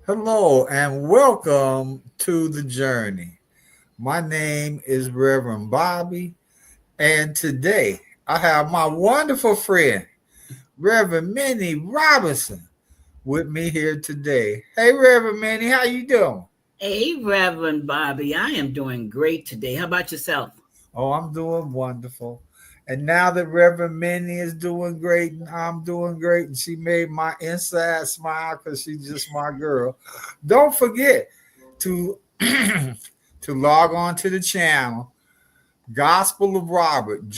Hello and welcome to the journey. My name is Reverend Bobby, and today I have my wonderful friend, Reverend Minnie Robinson, with me here today. Hey, Reverend Minnie, how you doing? Hey, Reverend Bobby, I am doing great today. How about yourself? Oh, I'm doing wonderful. And now that Reverend Minnie is doing great and I'm doing great, and she made my inside smile because she's just my girl. Don't forget to to log on to the channel Gospel of Robert,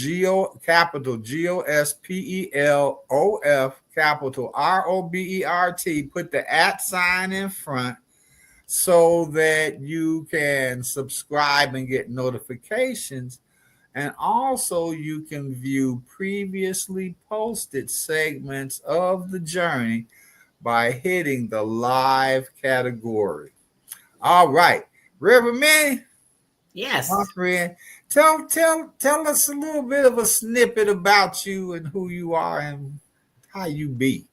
capital GOSPELOF, capital ROBERT. Put the at sign in front so that you can subscribe and get notifications. And also, you can view previously posted segments of the journey by hitting the live category. All right, Reverend Manny, my Yes. friend, tell us a little bit of a snippet about you and who you are and how you be.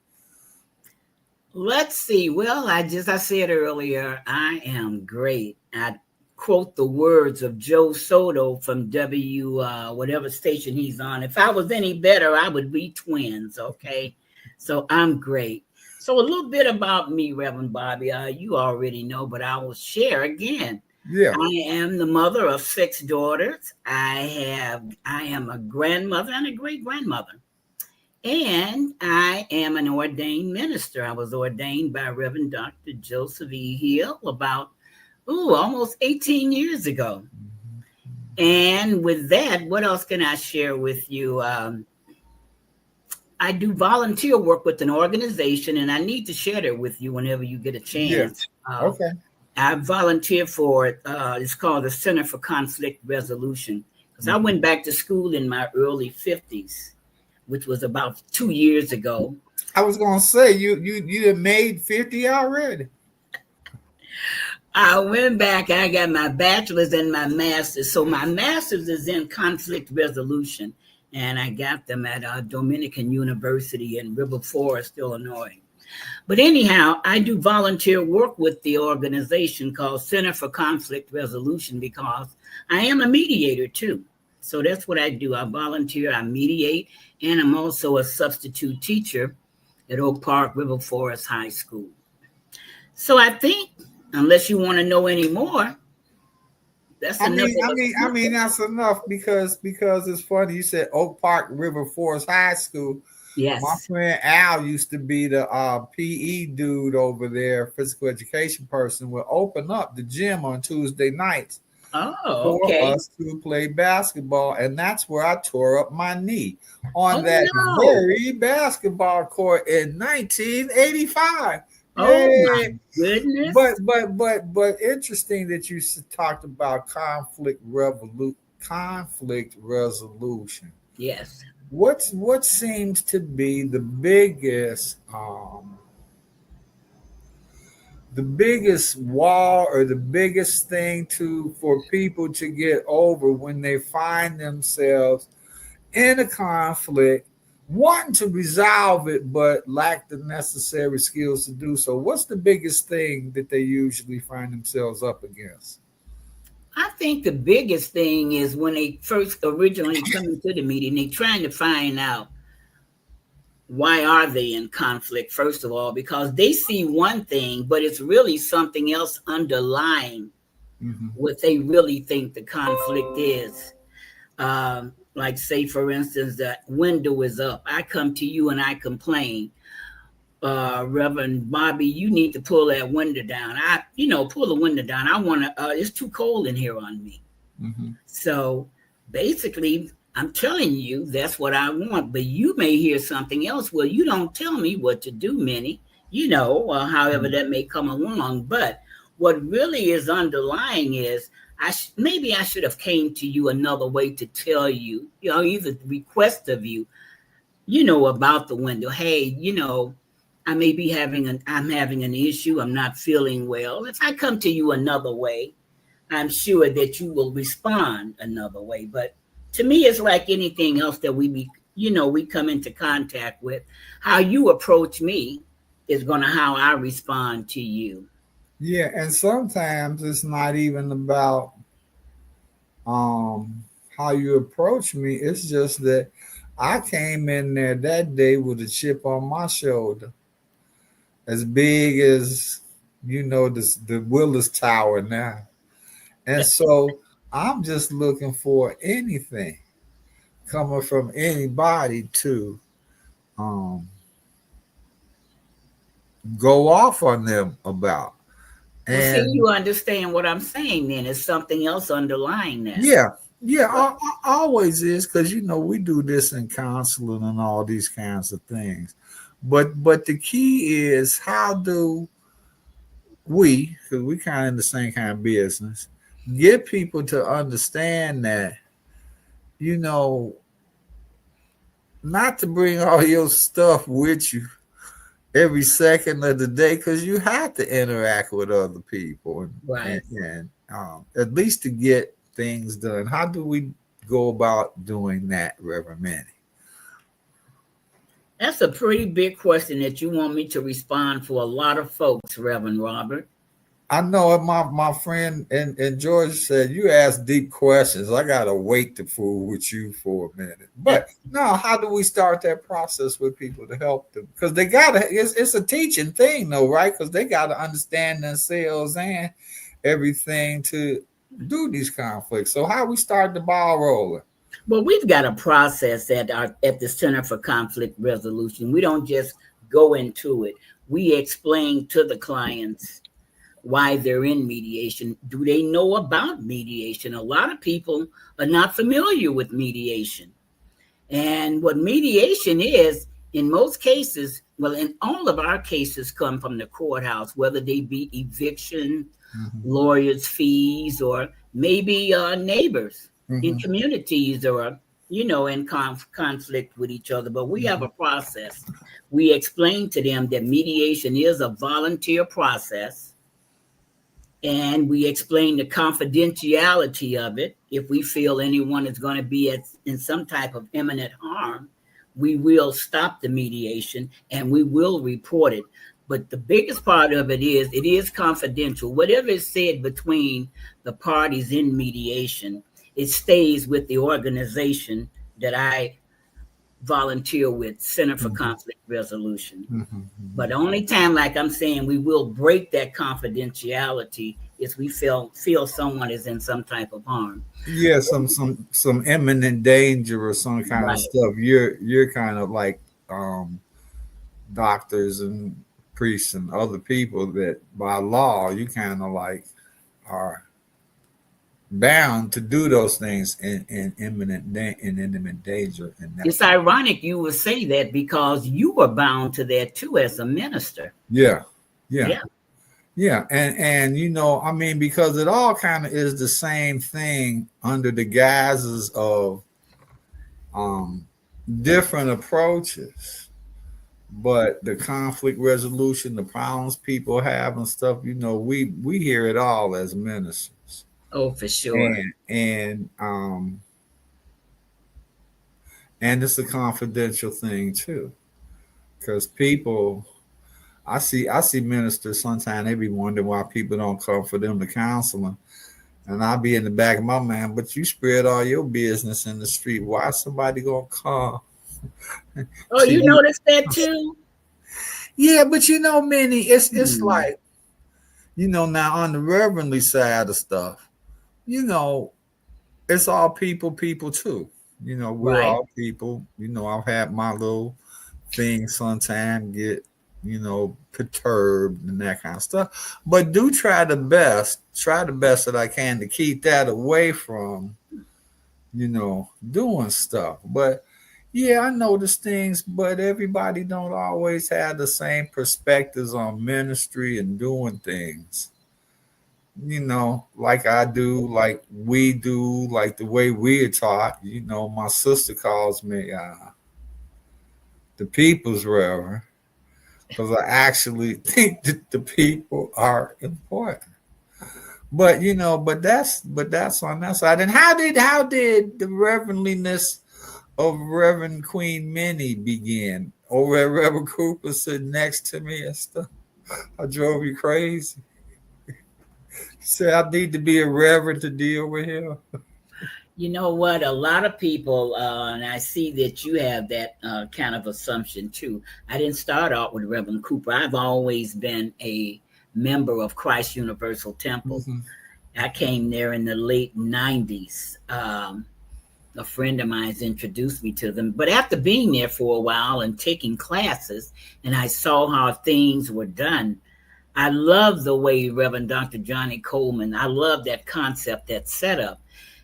Let's see. Well, I said earlier, I am great. I quote the words of Joe Soto from whatever station he's on. If I was any better, I would be twins. Okay, so I'm great. So a little bit about me, Reverend Bobby. You already know, but I will share again. Yeah. I am the mother of six daughters. I am a grandmother and a great grandmother. And I am an ordained minister. I was ordained by Reverend Dr. Joseph E. Hill about, almost 18 years ago. And with that, what else can I share with you? I do volunteer work with an organization, and I need to share that with you whenever you get a Yeah. chance. Okay. I volunteer for it. It's called the Center for Conflict Resolution. Because I went back to school in my early 50s, which was about 2 years ago. I was gonna say you have made 50 already. I went back, I got my bachelor's and my master's. So my master's is in conflict resolution, and I got them at Dominican University in River Forest, Illinois. But anyhow, I do volunteer work with the organization called Center for Conflict Resolution because I am a mediator too. So that's what I do. I volunteer, I mediate, and I'm also a substitute teacher at Oak Park River Forest High School. So I think, unless you want to know any more, that's I enough mean, of I a mean, I mean snippet. that's enough because it's funny. You said Oak Park River Forest High School. My Yes. friend Al used to be the PE dude over there, physical education person. Would open up the gym on Tuesday nights Oh, for okay. us to play basketball, and that's where I tore up my knee on Oh that no. very basketball court in 1985. Oh my Yay! goodness. But interesting that you talked about conflict resolution. Yes. What seems to be the biggest wall or the biggest thing to for people to get over when they find themselves in a conflict, wanting to resolve it but lack the necessary skills to do so? What's the biggest thing that they usually find themselves up against? I think the biggest thing is when they first originally come into the meeting, they trying to find out why are they in conflict, first of all, because they see one thing, but it's really something else underlying Mm-hmm. what they really think the conflict is. Like, say, for instance, the window is up. I come to you and I complain, Reverend Bobby, you need to pull that window down. Pull the window down. I want to, it's too cold in here on me. Mm-hmm. So basically, I'm telling you that's what I want, but you may hear something else. Well, you don't tell me what to do, Minnie, however that may come along. But what really is underlying is maybe I should have came to you another way to tell you, either request of you, about the window. Hey, I'm having an issue. I'm not feeling well. If I come to you another way, I'm sure that you will respond another way. But to me, it's like anything else that we come into contact with. How you approach me is going to how I respond to you. Yeah, and sometimes it's not even about um how you approach me. It's just that I came in there that day with a chip on my shoulder, as big as the Willis Tower now. And so I'm just looking for anything coming from anybody to um go off on them about. Well, see, And you understand what I'm saying then. It's something else underlying that. yeah, yeah, But always is, because we do this in counseling and all these kinds of things. But the key is, how do we, because we kind of in the same kind of business, get people to understand that, you know, not to bring all your stuff with you every second of the day, because you have to interact with other people, right. and at least to get things done. How do we go about doing that, Reverend Minnie? That's a pretty big question that you want me to respond for a lot of folks, Reverend Robert. I know my friend and George said you ask deep questions. I gotta wait to fool with you for a minute. But no, how do we start that process with people to help them? Because they gotta. It's a teaching thing, though, right? Because they gotta understand themselves and everything to do these conflicts. So how we start the ball rolling? Well, we've got a process at the Center for Conflict Resolution. We don't just go into it. We explain to the clients why they're in mediation. Do they know about mediation? A lot of people are not familiar with mediation. And what mediation is, in most cases, well, in all of our cases come from the courthouse, whether they be eviction, Mm-hmm. lawyers' fees, or maybe neighbors in Mm-hmm. communities, or in conflict with each other. But we have Mm-hmm. a process. We explain to them that mediation is a volunteer process, and we explain the confidentiality of it. If we feel anyone is going to be in some type of imminent harm, we will stop the mediation and we will report it. But the biggest part of it is confidential. Whatever is said between the parties in mediation, it stays with the organization that I volunteer with, Center for Mm-hmm. Conflict Resolution. Mm-hmm. But the only time, like I'm saying, we will break that confidentiality is we feel someone is in some type of harm. Yeah, some imminent danger or some kind of Right. stuff. You're kind of like doctors and priests and other people that by law you kind of like are bound to do those things in imminent danger in that It's sense. ironic you would say that because you were bound to that too as a minister. Yeah, yeah, Yeah. yeah, and I mean, because it all kind of is the same thing under the guises of um different approaches. But the conflict resolution, the problems people have and stuff, we hear it all as ministers. Oh, for sure. And it's a confidential thing too. Because people, I see ministers sometimes, they be wondering why people don't come for them to counseling. And I'll be in the back of my mind, but you spread all your business in the street. Why somebody gonna come Oh, to you you? noticed that too? Yeah, but Minnie, it's Hmm. like, now on the reverendly side of stuff, you know, it's all people too. We're Right. all people. I've had my little things sometimes get, perturbed and that kind of stuff. But do try the best that I can to keep that away from, doing stuff. But yeah, I notice things, but everybody don't always have the same perspectives on ministry and doing things. Like I do, like we do, like the way we're taught. My sister calls me the people's reverend because I actually think that the people are important. But that's on that side. And how did the reverendliness of Reverend Queen Minnie begin? Over at Reverend Cooper sitting next to me and stuff. I drove you crazy. Say I need to be a reverend to deal with him. You know what? A lot of people, and I see that you have that kind of assumption too. I didn't start out with Reverend Cooper. I've always been a member of Christ Universal Temple. Hmm. I came there in the late 90s. A friend of mine's introduced me to them. But after being there for a while and taking classes, and I saw how things were done, I love the way Reverend Dr. Johnny Coleman, I love that concept, that setup.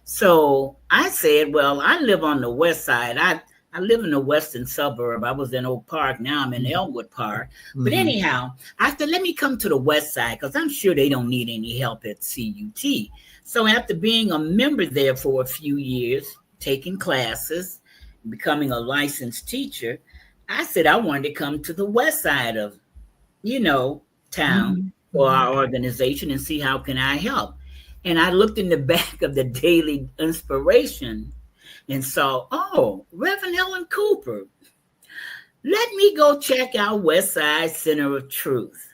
So I said, well, I live on the west side. I live in the western suburb. I was in Oak Park. Now I'm in Elmwood Park. But Hmm. anyhow, I said, let me come to the west side because I'm sure they don't need any help at CUT. So after being a member there for a few years, taking classes, becoming a licensed teacher, I said I wanted to come to the west side of, you know, town Hmm. for Hmm. our organization and see how can I help. And I looked in the back of the Daily Inspiration and saw, oh, Reverend Ellen Cooper. Let me go check out West Side Center of Truth.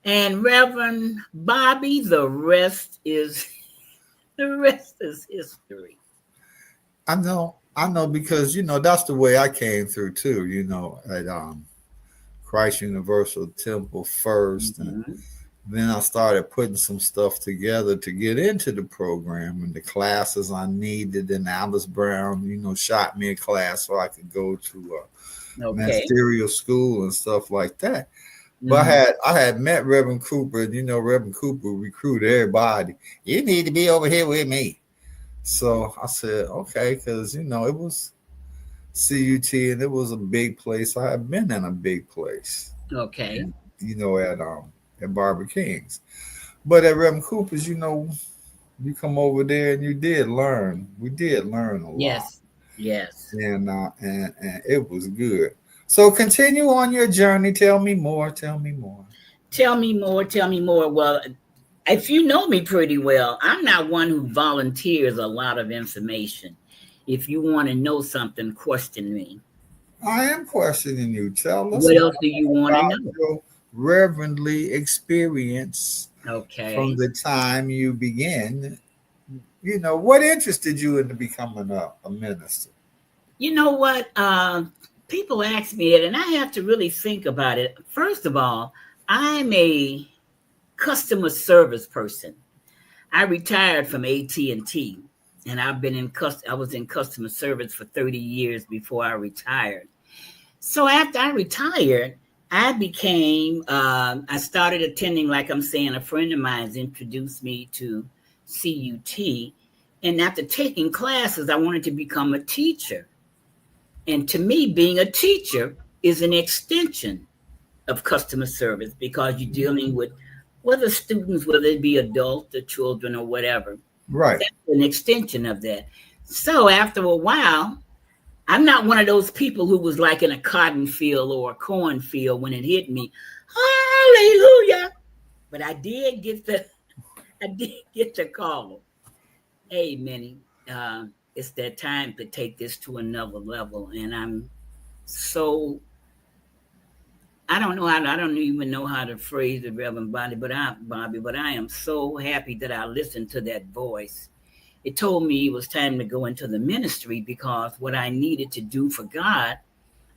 And Reverend Bobby, the rest is history. I know, because that's the way I came through too. At Christ Universal Temple first, and Mhm. then I started putting some stuff together to get into the program and the classes I needed. And Alice Brown, shot me a class so I could go to Okay. ministerial school and stuff like that. But Mhm. I had met Reverend Cooper, and Reverend Cooper recruited everybody. You need to be over here with me. So I said, okay, because it was CUT and it was a big place. I had been in a big place, Okay. and at Barbara King's. But at Reverend Cooper's, you come over there and you did learn. We did learn a lot, Yes. Yes. and it was good. So continue on your journey. Tell me more. Tell me more. Tell me more. Tell me more. Well, if you know me pretty well, I'm not one who volunteers a lot of information. If you want to know something, question me. I am questioning you. Tell us What more else do you want to about know? your reverendly experience from Okay. the time you began. What interested you into becoming a minister? You know what? People ask me it, and I have to really think about it. First of all, I'm a customer service person. I retired from AT&T, and I was in customer service for 30 years before I retired. So after I retired, I started attending, like I'm saying, a friend of mine's introduced me to CUT. And after taking classes, I wanted to become a teacher. And to me, being a teacher is an extension of customer service because you're dealing with whether students, whether it be adults or children or whatever. Right. That's an extension of that. So after a while, I'm not one of those people who was like in a cotton field or a cornfield when it hit me. Hallelujah. But I did get the call. Hey, Minnie, it's that time to take this to another level. And I'm so I don't even know how to phrase it, Reverend Bobby, but I am so happy that I listened to that voice. It told me it was time to go into the ministry because what I needed to do for God,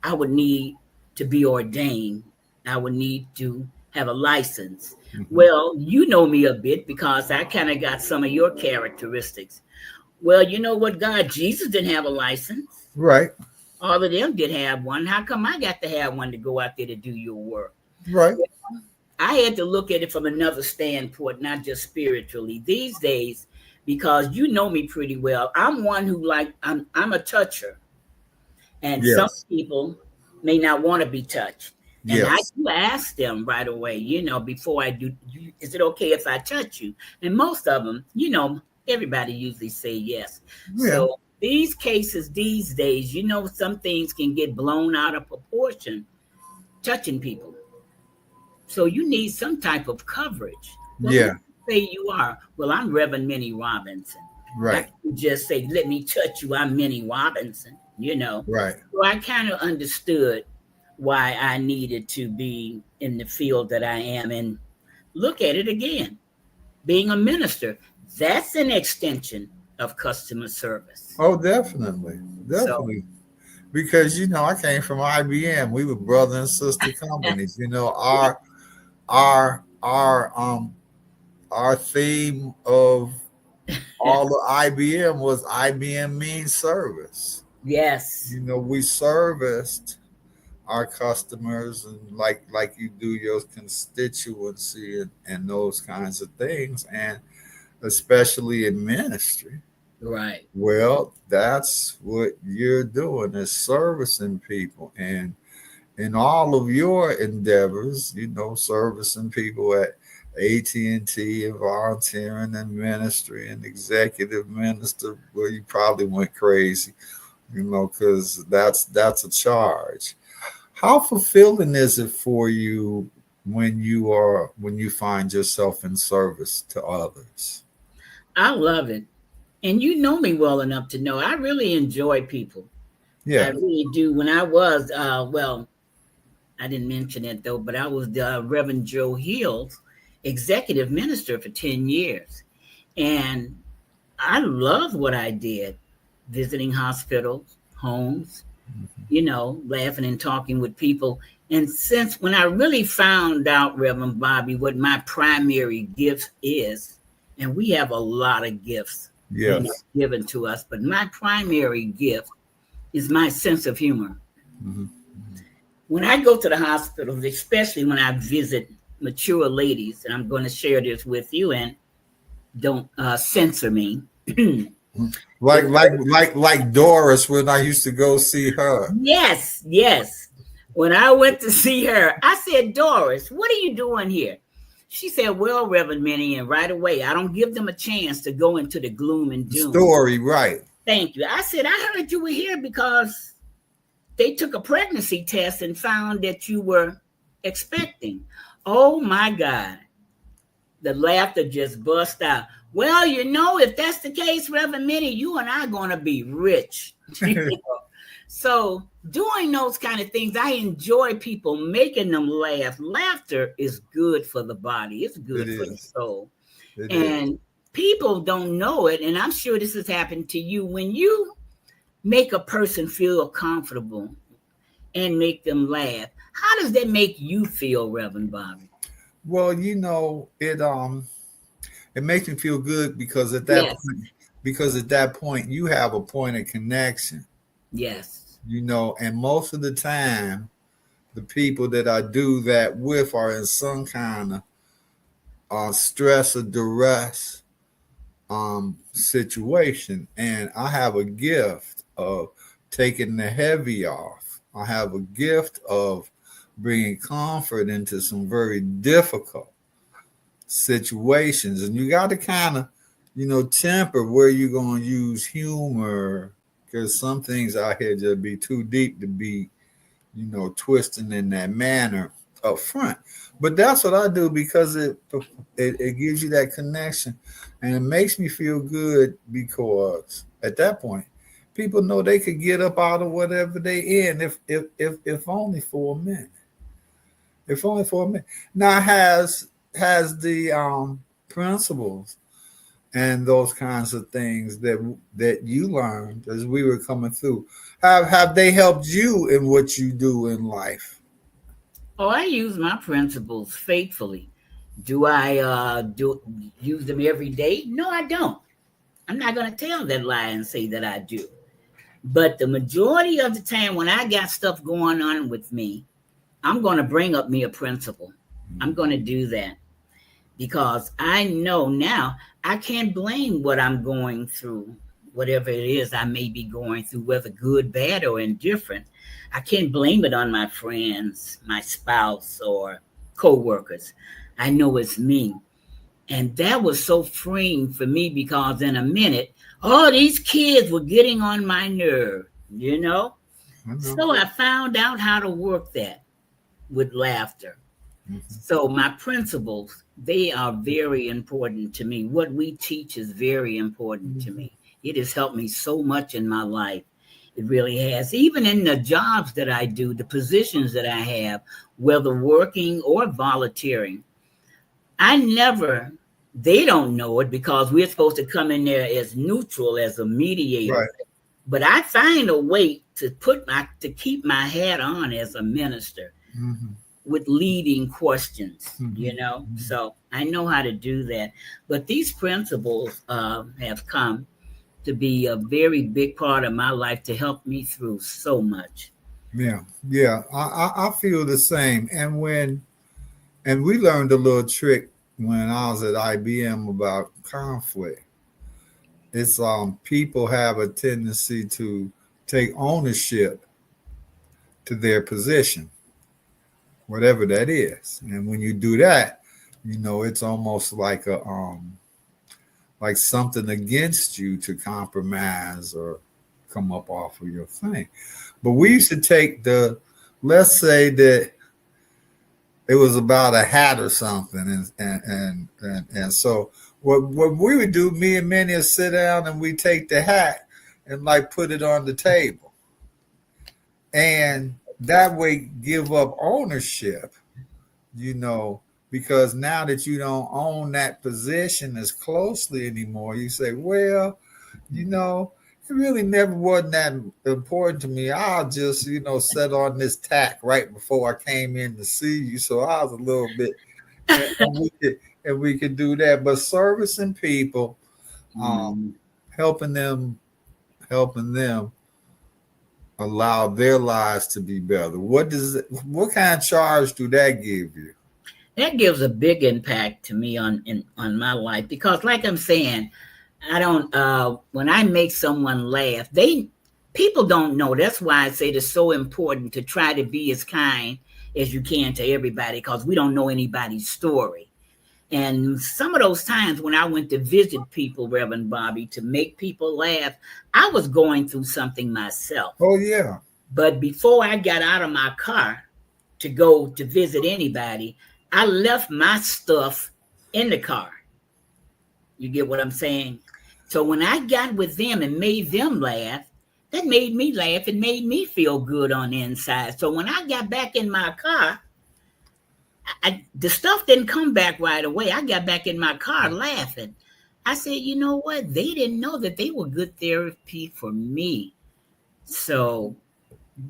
I would need to be ordained. I would need to have a license. Hmm. Well, you know me a bit because I kind of got some of your characteristics. Well, you know what, God, Jesus didn't have a license. Right. All of them did have one. How come I got to have one to go out there to do your work? Right. I had to look at it from another standpoint, not just spiritually. These days, because you know me pretty well, I'm one who I'm a toucher. And some Yes. people may not want to be touched. And I Yes. do ask them right away, before I do, is it okay if I touch you? And most of them, everybody usually say yes. Yeah. So these cases these days, some things can get blown out of proportion touching people. So you need some type of coverage. Well, who Yeah. say you are? Well, I'm Reverend Minnie Robinson. I Right. can just say, let me touch you. I'm Minnie Robinson. Right. So I kind of understood why I needed to be in the field that I am and look at it again. being a minister, that's an extension of customer service. Oh, definitely. So, Definitely. Because I came from IBM. We were brother and sister companies. Our theme of all of IBM was IBM means service. yes, We serviced our customers and like you do your constituency and those kinds of things, and especially in ministry. right. Well, that's what you're doing, is servicing people. And in all of your endeavors, servicing people at AT&T and volunteering and ministry and executive minister, where you probably went crazy, because that's a charge. How fulfilling is it for you when you find yourself in service to others? I love it. And you know me well enough to know I really enjoy people. I Yeah. really do. When I was, well, I didn't mention it though, but I was the Reverend Joe Hill's executive minister for 10 years. And I loved what I did, visiting hospitals, homes, laughing and talking with people. And since when I really found out, Reverend Bobby, what my primary gift is, and we have a lot of gifts Yes. given to us, but my primary gift is my sense of humor. Mm-hmm. When I go to the hospitals, especially when I visit mature ladies, and I'm going to share this with you, and don't censor me. Like Doris, when I used to go see her. Yes. When I went to see her, I said, Doris, what are you doing here? She said, well, Reverend Minnie, and right away, I don't give them a chance to go into the gloom and doom. Story, right. Thank you. I said, I heard you were here because they took a pregnancy test and found that you were expecting. Oh my God. The laughter just bust out. Well, if that's the case, Reverend Minnie, you and I are going to be rich. So doing those kind of things, I enjoy people, making them laugh. Laughter is good for the body. It's good for the soul. And people don't know it. And I'm sure this has happened to you. When you make a person feel comfortable and make them laugh, how does that make you feel, Reverend Bobby? Well, it makes me feel good because at that point you have a point of connection. Yes. And most of the time the people that I do that with are in some kind of stress or duress situation, and I have a gift of taking the heavy off. I have a gift of bringing comfort into some very difficult situations, and you got to kind of temper where you're going to use humor, because some things out here just be too deep to be twisting in that manner up front. But that's what I do, because it gives you that connection, and it makes me feel good, because at that point people know they could get up out of whatever they in, if only for a minute. If only for a minute. Now, has the principles and those kinds of things that you learned as we were coming through, have they helped you in what you do in life? Oh, I use my principles faithfully. Do I use them every day? No, I don't. I'm not going to tell that lie and say that I do. But the majority of the time when I got stuff going on with me, I'm going to bring up me a principle. I'm going to do that because I know now I can't blame what I'm going through, whatever it is I may be going through, whether good, bad, or indifferent. I can't blame it on my friends, my spouse, or co-workers. I know it's me. And that was so freeing for me, because in a minute, these kids were getting on my nerve, So I found out how to work that with laughter. Mm-hmm. So my principles, they are very important to me. What we teach is very important to me. It has helped me so much in my life. It really has. Even in the jobs that I do, the positions that I have, whether working or volunteering, I never They don't know it because we're supposed to come in there as neutral, as a mediator. Right. But I find a way to keep my hat on as a minister Mm-hmm. with leading questions, Mm-hmm. So I know how to do that. But these principles have come to be a very big part of my life to help me through so much. Yeah, yeah. I feel the same. And we learned a little trick when I was at IBM about conflict. It's people have a tendency to take ownership to their position, whatever that is. And when you do that, it's almost like something against you to compromise or come up off of your thing. But we used to take let's say that it was about a hat or something, and so what we would do, me and Minnie would sit down and we take the hat and like put it on the table, and that way give up ownership, you know, because now that you don't own that position as closely anymore, you say, well, you know, it really never wasn't that important to me. I'll just, set on this tack right before I came in to see you. So I was a little bit, and we could do that. But servicing people, um, Mm. helping them allow their lives to be better. What kind of charge do that give you? That gives a big impact to me on my life because, like I'm saying, I don't. When I make someone laugh, people don't know. That's why I say it's so important to try to be as kind as you can to everybody because we don't know anybody's story. And some of those times when I went to visit people, Reverend Bobby, to make people laugh, I was going through something myself. Oh yeah. But before I got out of my car to go to visit anybody, I left my stuff in the car. You get what I'm saying? So when I got with them and made them laugh, that made me laugh. It made me feel good on the inside. So when I got back in my car, the stuff didn't come back right away. I got back in my car laughing. I said, you know what? They didn't know that they were good therapy for me. So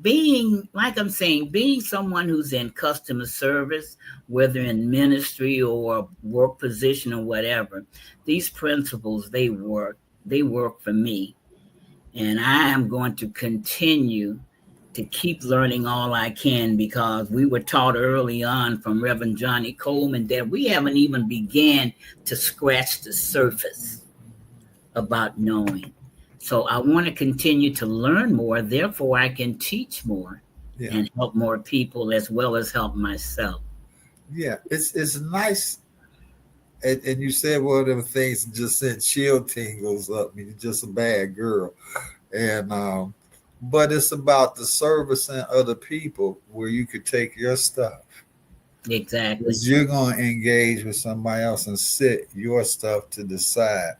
being, like I'm saying, being someone who's in customer service, whether in ministry or work position or whatever, these principles, they work for me. And I am going to continue to keep learning all I can because we were taught early on from Reverend Johnny Coleman that we haven't even began to scratch the surface about knowing. So I want to continue to learn more, therefore I can teach more Yeah. and help more people as well as help myself. Yeah. It's nice. And you said one of them things just sent chill tingles up me. You're just a bad girl. And but it's about the servicing other people where you could take your stuff. Exactly. Because you're going to engage with somebody else and sit your stuff to the side,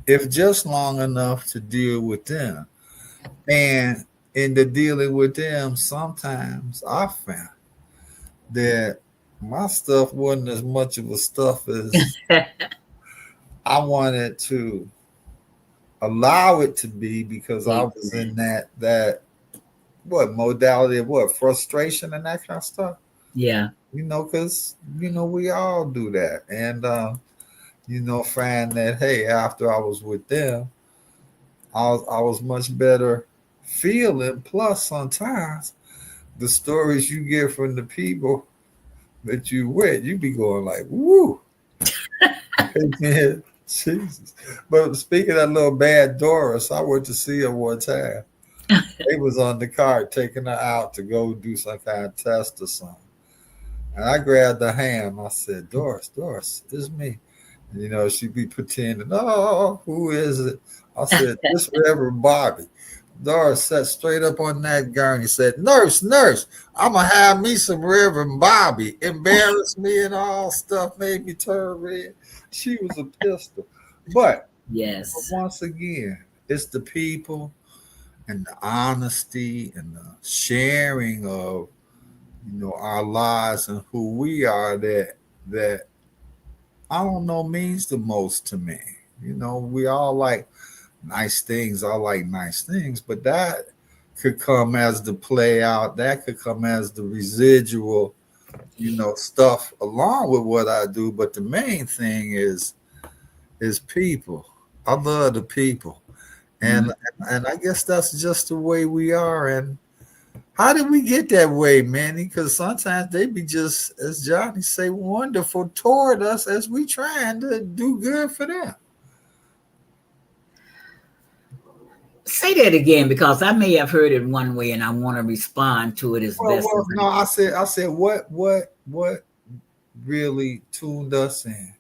if just long enough to deal with them. And in the dealing with them, sometimes I found that my stuff wasn't as much of a stuff as I wanted to allow it to be because I was in that what modality of what frustration and that kind of stuff. Yeah. Because we all do that, and find that hey, after I was with them, I was much better feeling. Plus, sometimes the stories you get from the people that you with, you be going like, woo, amen, Jesus. But speaking of that little bad Doris, I went to see her one time. They was on the car taking her out to go do some kind of test or something. And I grabbed her hand. I said, Doris, it's me. She be pretending, oh, who is it? I said, this Reverend Bobby. Doris sat straight up on that gurney and said, Nurse, I'm going to have me some Reverend Bobby. Embarrassed me and all stuff, made me turn red. She was a pistol. But Yes. once again, it's the people and the honesty and the sharing of our lives and who we are that I don't know, means the most to me. You know, we all like nice things. I like nice things, but that could come as the play out. That could come as the residual, stuff along with what I do. But the main thing is people. I love the people, Mhm. and I guess that's just the way we are. And how did we get that way, Manny? Because sometimes they be just, as Johnny say, wonderful toward us as we trying to do good for them. Say that again because I may have heard it one way and I want to respond to it as best Well, as no, I said, what really tuned us in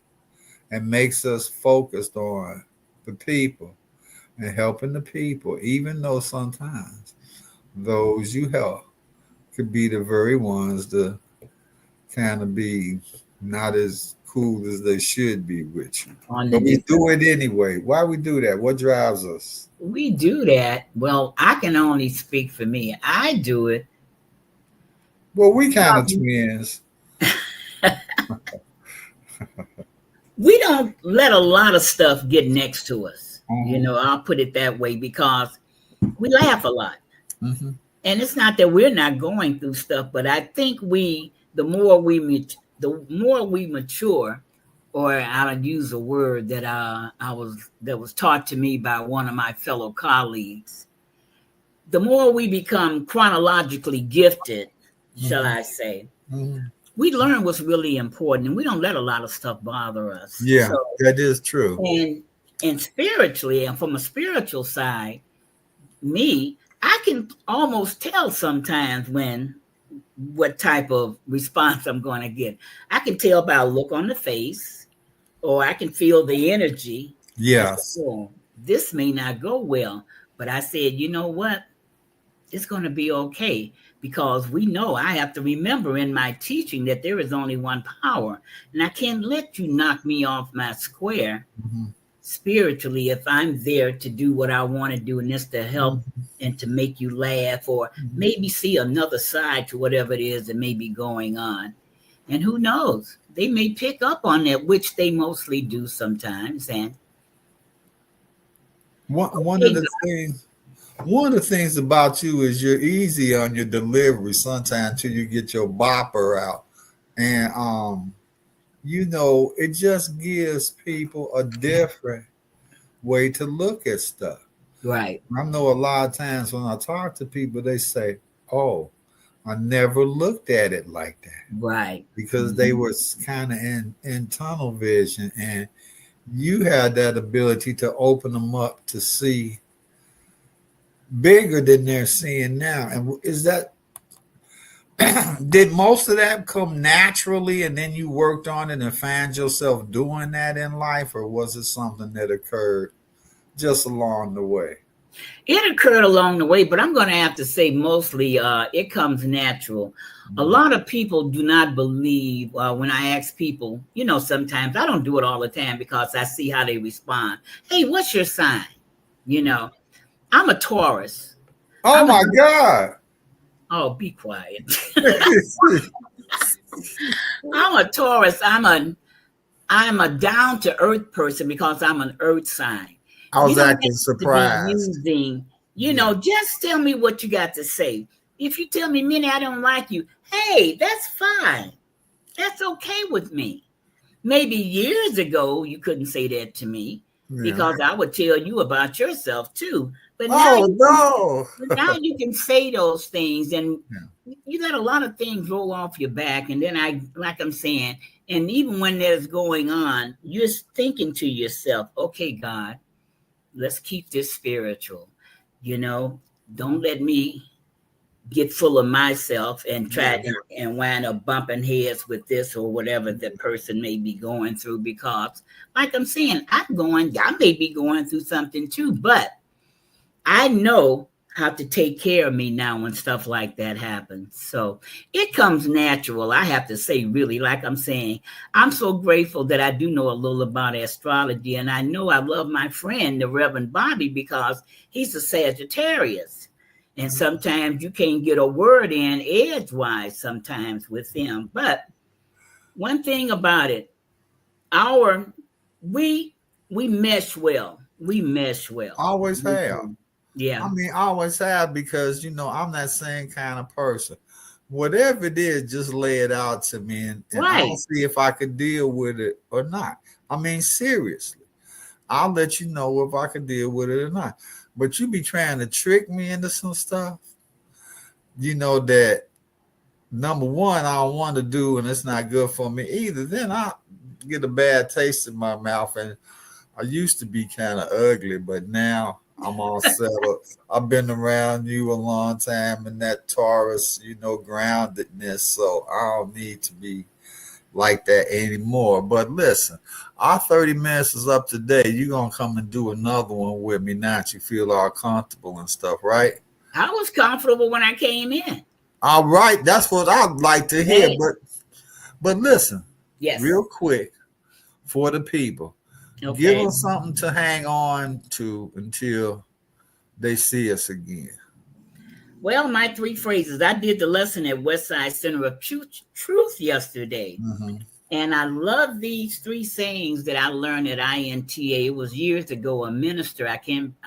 and makes us focused on the people and helping the people, even though sometimes those you help could be the very ones that kind of be not as cool as they should be with you. on the But we deep. do it anyway. Why we do that? What drives us? We do that. Well, I can only speak for me. I do it. Well, we kind of twins. We don't let a lot of stuff get next to us. Mm-hmm. I'll put it that way because we laugh a lot. Mm-hmm. And it's not that we're not going through stuff, but I think the more we mature, or I'll use a word that that was taught to me by one of my fellow colleagues. The more we become chronologically gifted, shall I say, Mm-hmm. we learn what's really important, and we don't let a lot of stuff bother us. Yeah, So, that is true. and spiritually, and from a spiritual side, I can almost tell sometimes what type of response I'm going to get. I can tell by a look on the face, or I can feel the energy. Yes. Oh, this may not go well, but I said, you know what? It's going to be okay, because we know I have to remember in my teaching that there is only one power, and I can't let you knock me off my square. Mm-hmm. Spiritually, if I'm there to do what I want to do, and it's to help and to make you laugh, or maybe see another side to whatever it is that may be going on. And who knows, they may pick up on that, which they mostly do sometimes. And One of the things about you is you're easy on your delivery sometimes till you get your bopper out. And it just gives people a different way to look at stuff. right, I know a lot of times when I talk to people, they say, "Oh, I never looked at it like that," right, because they were kind of in tunnel vision, and you had that ability to open them up to see bigger than they're seeing now. And is that did most of that come naturally and then you worked on it and found yourself doing that in life, or was it something that occurred just along the way? it occurred along the way, but I'm going to have to say mostly it comes natural. A lot of people do not believe when I ask people, sometimes I don't do it all the time because I see how they respond. Hey, what's your sign? I'm a Taurus. Oh my God. Oh, be quiet. I'm a Taurus. I'm a down to earth person because I'm an earth sign. I was You don't acting have to be surprised. using, just tell me what you got to say. If you tell me, Minnie, I don't like you, hey, that's fine. That's okay with me. Maybe years ago, you couldn't say that to me Yeah. because I would tell you about yourself too. But Oh no. now you can say those things, and Yeah. you let a lot of things roll off your back. And then like I'm saying, and even when there's going on, you're thinking to yourself, okay, God, let's keep this spiritual. Don't let me get full of myself and try and wind up bumping heads with this or whatever the person may be going through. Because, like I'm saying, I may be going through something too, but I know how to take care of me now when stuff like that happens. So it comes natural. I have to say, really, like I'm saying, I'm so grateful that I do know a little about astrology. And I know I love my friend, the Reverend Bobby, because he's a Sagittarius. And sometimes you can't get a word in edgewise sometimes with him. But one thing about it, our we mesh well. We mesh well. Always have. Yeah. I mean, always have, because I'm that same kind of person. Whatever it is, just lay it out to me, and I'll Right. see if I could deal with it or not. I mean, seriously, I'll let you know if I can deal with it or not. But you be trying to trick me into some stuff, that number one, I don't want to do, and it's not good for me either. Then I get a bad taste in my mouth. And I used to be kind of ugly, but now I'm all settled. I've been around you a long time in that Taurus, groundedness. So I don't need to be like that anymore. But listen, our 30 minutes is up today. You're going to come and do another one with me now that you feel all comfortable and stuff, right? I was comfortable when I came in. All right. That's what I'd like to hear. Hey. But listen, Yes. real quick for the people. Okay. Give us something to hang on to until they see us again. Well, my 3 phrases. I did the lesson at Westside Center of Truth yesterday. Mm-hmm. And I love these 3 sayings that I learned at INTA. It was years ago. A minister, I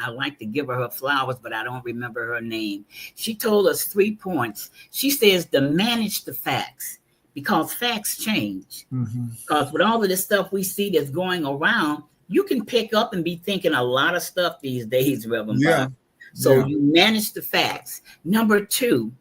like to give her flowers, but I don't remember her name. She told us 3 points. She says to manage the facts, because facts change. Mm-hmm. Because with all of this stuff we see that's going around, you can pick up and be thinking a lot of stuff these days, Reverend Bob. So you manage the facts. Number 2,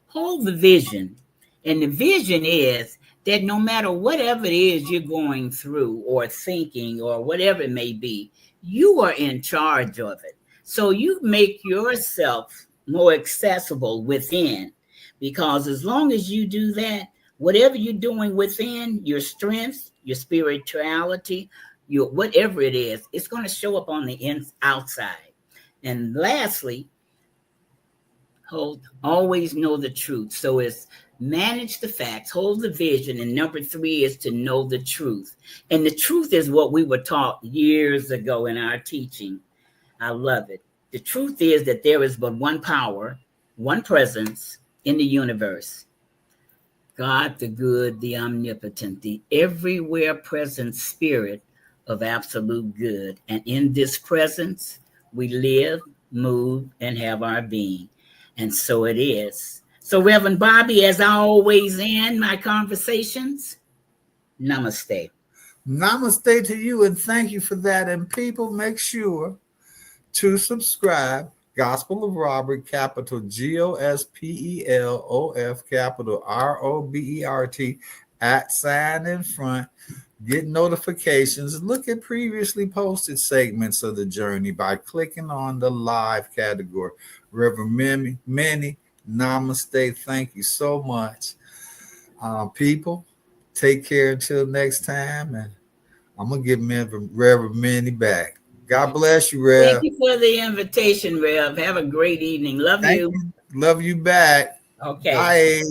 hold the vision. And the vision is that no matter whatever it is you're going through or thinking or whatever it may be, you are in charge of it. So you make yourself more accessible within, because as long as you do that, whatever you're doing within, your strength, your spirituality, your whatever it is, it's going to show up on the outside. And lastly, always know the truth. So it's manage the facts, hold the vision, and number 3 is to know the truth. And the truth is what we were taught years ago in our teaching. I love it. The truth is that there is but one power, one presence in the universe. God, the good, the omnipotent, the everywhere present spirit of absolute good. And in this presence, we live, move, and have our being. And so it is. So, Reverend Bobby, as I always end my conversations, namaste. Namaste to you, and thank you for that. And people, make sure to subscribe. Gospel of Robert, capital GOSPELOF, capital ROBERT, @ in front. Get notifications. Look at previously posted segments of the journey by clicking on the live category. Rev Minnie, namaste. Thank you so much. People, take care until next time. And I'm going to give Rev Minnie back. God bless you, Rev. Thank you for the invitation, Rev. Have a great evening. Love you. Love you back. Okay. Bye.